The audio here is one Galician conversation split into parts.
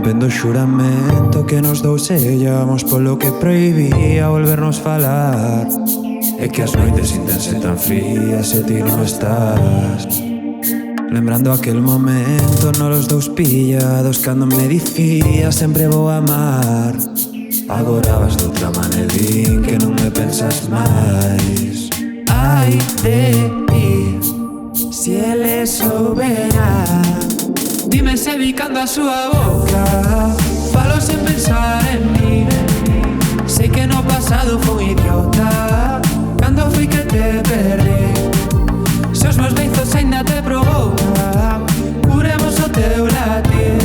rompendo o xuramento que nos dous sellamos, polo que prohibía volvernos falar. É que as noites sintense tan frías se ti non estás. Lembrando aquel momento nos dous pillados, cando me dicías sempre vou amar. Agora vas doutra manedín que non me pensas máis. Ai de ti, si ele soubera. Dime se vi cando a súa boca falo sen pensar en mí. Sei que no pasado foi idiota cando fui que te perdí. Se os meus beizos aínda te provocan, curemos o teu latir.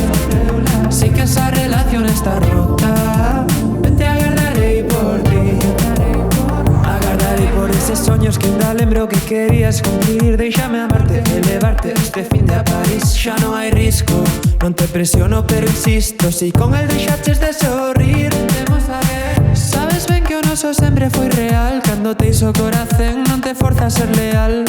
Sei que esa relación está rota, vente agardarei por ti. Agardarei por eses soños que ainda lembro que querías cumplir. Déixame amarte, elevarte este fin de a París. Xa non hai risco, non te presiono pero insisto. Si con el deixaches de sorrir, temos a ver. Sabes ben que o noso sempre foi real. Cando te hizo o corazón non te forza a ser leal.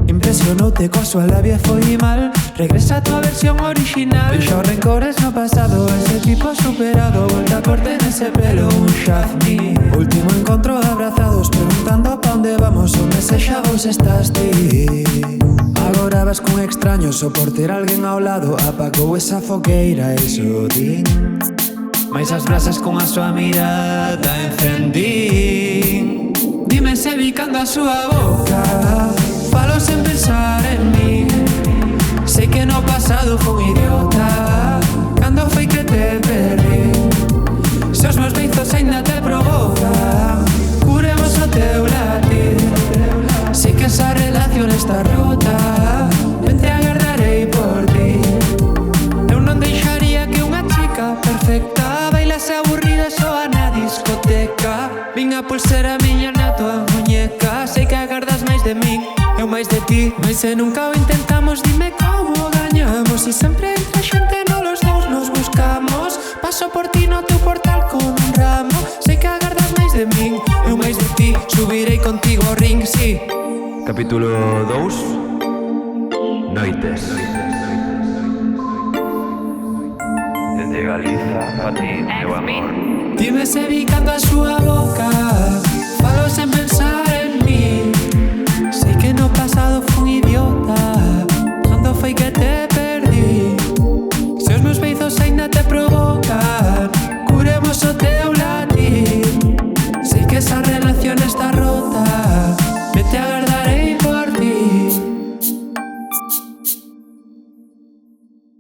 Impresionoute coa súa labia foi mal. Regresa a tua versión original. Deixa os rencores no pasado, ese tipo superado. Volta a porte nese pelo, un Shazmi. Último encontro abrazados, preguntando pa onde vamos. Onde sexa vos estás ti. Agora vas con extraños, só por ter alguén ao lado apagou esa fogueira, iso din. Mais as brasas con a súa mirada encendín. Dime se vi cando a súa boca falo sen pensar en mí. Sei que no pasado foi idiota cando foi que te perdí. Se os meus beizos aínda te provocan, curemos o teu latir. Sei que esa relación está rota, vente agardarei por ti. Eu non deixaría que unha chica perfecta bailase aburrida soa na discoteca. Vin a pulsera miña na tua muñeca. Sei que agardas máis de min, eu máis de ti. Mas se nunca o intentamos, dime como gañamos. E sempre entre xente non los dous nos buscamos. Paso por ti no teu portal con un ramo. Sei que agardas máis de min, eu máis de ti. Subirei contigo ao ring, sí. Capítulo 2. Noites. Desde Galiza, pa ti, meu amor. Dime se vi cando a súa boca falo sen pensar en mí. Sei que no pasado fui idiota cando foi que te perdí. Se os meus beizos aínda te provocan, curemos o teu latir. Sei que esa relación está rota,